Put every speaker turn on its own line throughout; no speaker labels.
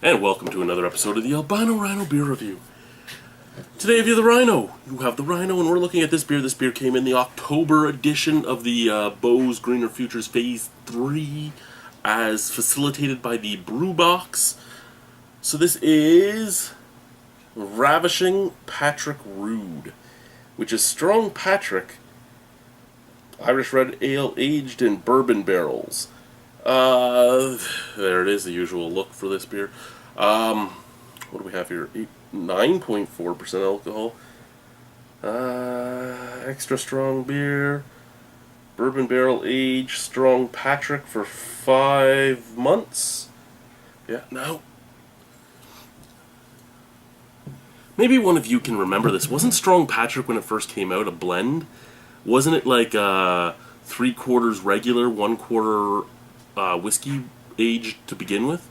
And welcome to another episode of the Albino Rhino Beer Review. Today if you're the Rhino, you have the Rhino, and we're looking at this beer. This beer came in the October edition of the Beau's Greener Futures Phase 3 as facilitated by the Brew Box. So this is Ravishing Patrick Rude, which is strong Patrick Irish Red Ale aged in bourbon barrels. There it is, the usual look for this beer. What do we have here? 9.4% alcohol. Extra strong beer. Bourbon barrel aged strong Patrick for 5 months. Yeah, now. Maybe one of you can remember this. Wasn't Strong Patrick, when it first came out, a blend? Wasn't it like 3/4 regular, 1/4 whiskey aged to begin with?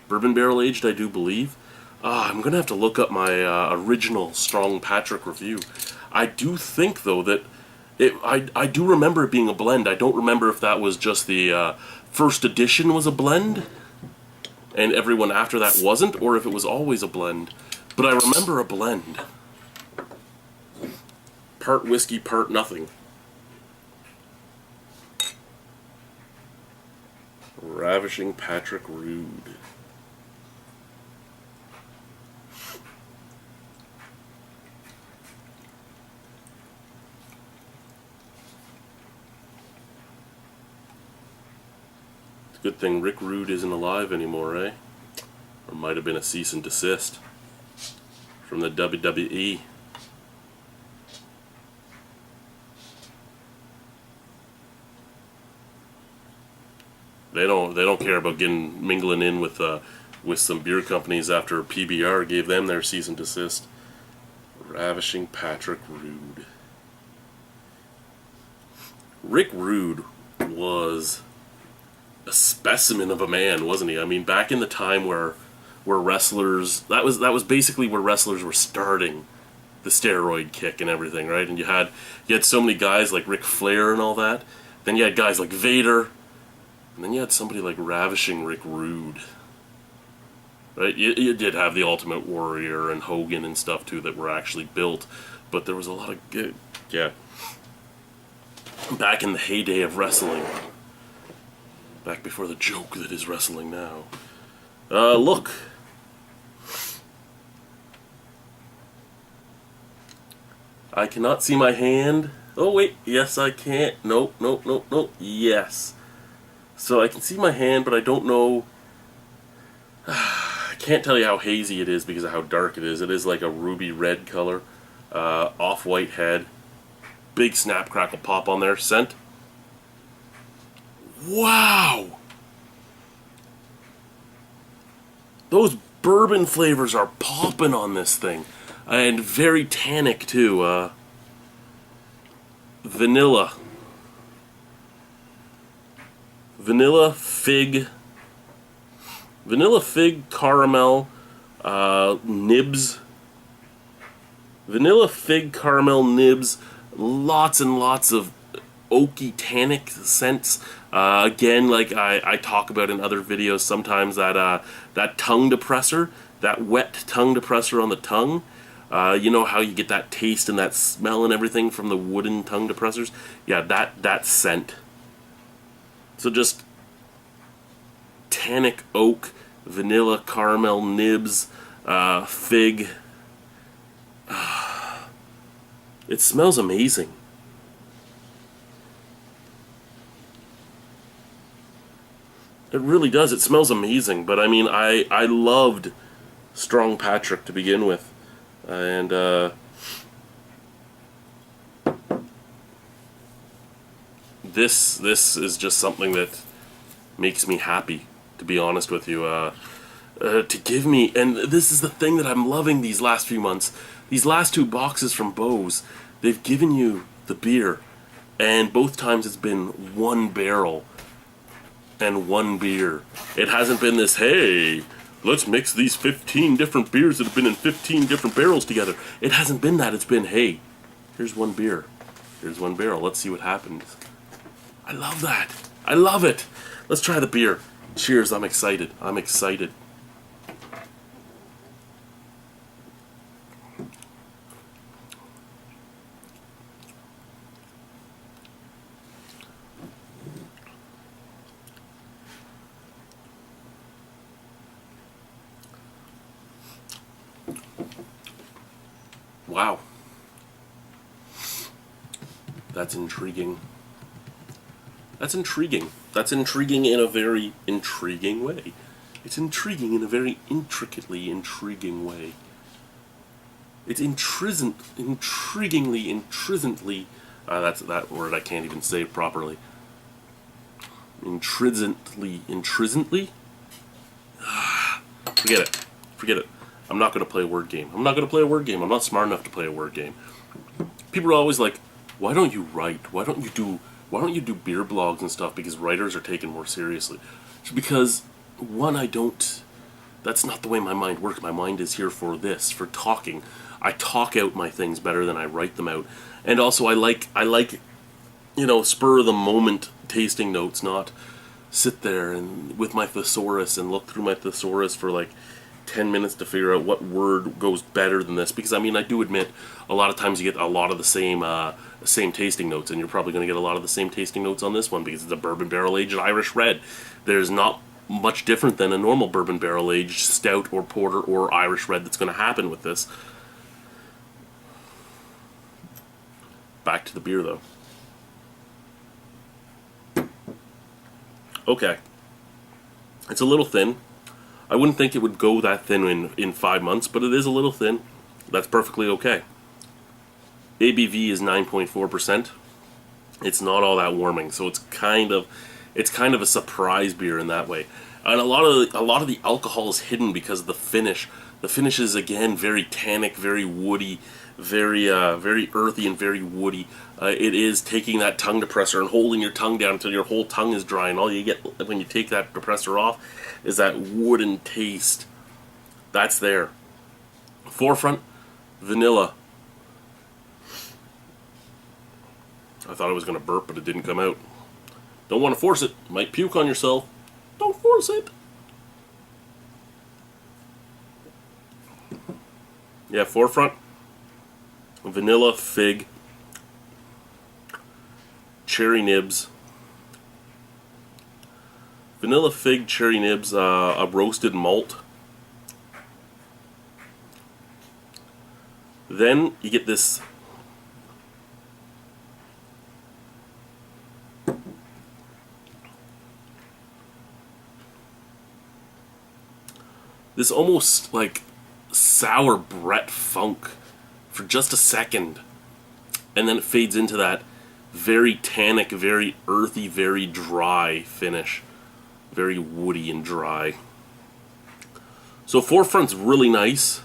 Bourbon barrel aged, I do believe. I'm going to have to look up my original Strong Patrick review. I do think, though, that I do remember it being a blend. I don't remember if that was just the first edition was a blend and everyone after that wasn't, or if it was always a blend. But I remember a blend. Part whiskey, part nothing. Ravishing Patrick Rude. It's a good thing Rick Rude isn't alive anymore, eh? Or might have been a cease and desist from the WWE. They don't care about mingling in with some beer companies after PBR gave them their cease and desist. Ravishing Patrick Rude. Rick Rude was a specimen of a man, wasn't he? I mean, back in the time where wrestlers, that was basically where wrestlers were starting the steroid kick and everything, right? And you had so many guys like Ric Flair and all that. Then you had guys like Vader. And then you had somebody like Ravishing Rick Rude. Right? You did have the Ultimate Warrior and Hogan and stuff too that were actually built. But there was a lot of good, yeah. Back in the heyday of wrestling. Back before the joke that is wrestling now. Look. I cannot see my hand. Oh wait, yes I can't. Nope. Yes. So I can see my hand, but I don't know. I can't tell you how hazy it is because of how dark it is. It is like a ruby red color, off-white head, big snap crackle pop on there. Scent. Wow! Those bourbon flavors are popping on this thing, and very tannic too. Vanilla fig, caramel, nibs. Vanilla fig, caramel, nibs. Lots and lots of oaky, tannic scents. Again, like I talk about in other videos sometimes, that tongue depressor, that wet tongue depressor on the tongue. You know how you get that taste and that smell and everything from the wooden tongue depressors? Yeah, that scent. So just tannic oak, vanilla, caramel, nibs, fig. It smells amazing. It really does. It smells amazing. But I mean, I loved Strong Patrick to begin with. And this is just something that makes me happy, to be honest with you. To give me, and this is the thing that I'm loving these last few months. These last 2 boxes from Beau's, they've given you the beer, and both times it's been 1 barrel and 1 beer. It hasn't been this, hey, let's mix these 15 different beers that have been in 15 different barrels together. It hasn't been that. It's been, hey, here's 1 beer. Here's 1 barrel. Let's see what happens. I love that. I love it. Let's try the beer. Cheers. I'm excited. I'm excited. Wow. That's intriguing. That's intriguing. That's intriguing in a very intriguing way. It's intriguing in a very intricately intriguing way. It's intriguingly, that's that word I can't even say properly. Intrisantly. Forget it. Forget it. I'm not going to play a word game. I'm not going to play a word game. I'm not smart enough to play a word game. People are always like, why don't you write? Why don't you do beer blogs and stuff? Because writers are taken more seriously. Because, one, that's not the way my mind works. My mind is here for this, for talking. I talk out my things better than I write them out. And also I like spur of the moment tasting notes, not sit there and with my thesaurus and look through my thesaurus for like 10 minutes to figure out what word goes better than this. Because I do admit a lot of times you get a lot of the same tasting notes, and you're probably going to get a lot of the same tasting notes on this one because it's a bourbon barrel aged Irish red. There's not much different than a normal bourbon barrel aged stout or porter or Irish red that's going to happen with this. Back to the beer though. Okay. It's a little thin. I wouldn't think it would go that thin in 5 months, but it is a little thin. That's perfectly okay. ABV is 9.4%. It's not all that warming, so it's kind of a surprise beer in that way. And a lot of the alcohol is hidden because of the finish. The finish is again very tannic, very woody, very earthy and very woody. It is taking that tongue depressor and holding your tongue down until your whole tongue is dry, and all you get when you take that depressor off is that wooden taste. That's there. Forefront, vanilla. I thought I was going to burp, but it didn't come out. Don't want to force it. Might puke on yourself. Don't force it. Yeah, forefront, vanilla, fig, cherry nibs. Vanilla, fig, cherry nibs, a roasted malt. Then you get this almost like sour Brett funk for just a second, and then it fades into that very tannic, very earthy, very dry finish, very woody and dry. So forefront's really nice.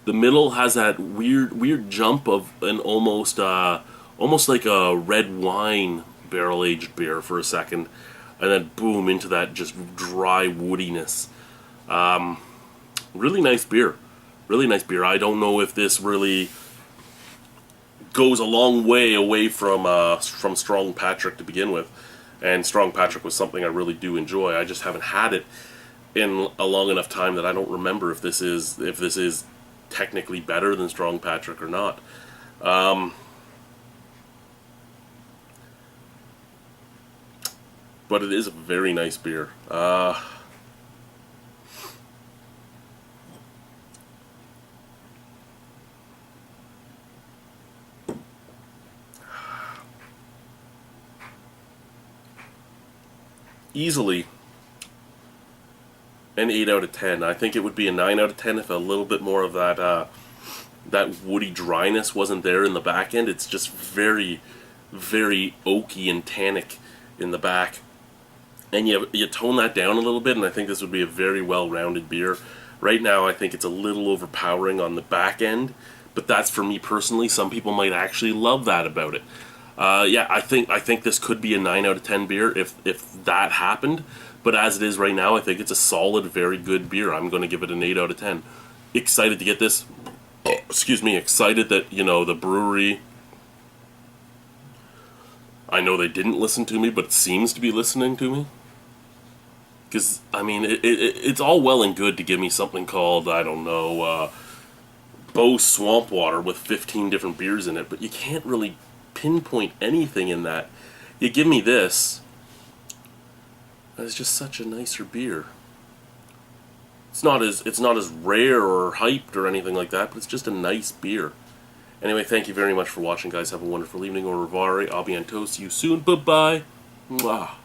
The middle has that weird jump of an almost like a red wine barrel aged beer for a second, and then boom into that just dry woodiness. Really nice beer. Really nice beer. I don't know if this really goes a long way away from Strong Patrick to begin with. And Strong Patrick was something I really do enjoy. I just haven't had it in a long enough time that I don't remember if this is technically better than Strong Patrick or not. But it is a very nice beer. Easily an 8 out of 10. I think it would be a 9 out of 10 if a little bit more of that woody dryness wasn't there in the back end. It's just very, very oaky and tannic in the back. And you tone that down a little bit, and I think this would be a very well-rounded beer. Right now, I think it's a little overpowering on the back end, but that's for me personally. Some people might actually love that about it. Yeah, I think this could be a 9 out of 10 beer if that happened. But as it is right now, I think it's a solid, very good beer. I'm going to give it an 8 out of 10. Excited to get this. Excuse me. Excited that, the brewery, I know they didn't listen to me, but it seems to be listening to me. Because, it's all well and good to give me something called, I don't know, Beau Swamp Water with 15 different beers in it, but you can't really pinpoint anything in that. You give me this, and it's just such a nicer beer. it's not as rare or hyped or anything like that, but it's just a nice beer. Anyway, thank you very much for watching, guys. Have a wonderful evening. Au revoir. I'll be on toast. See you soon. Bye-bye. Mwah.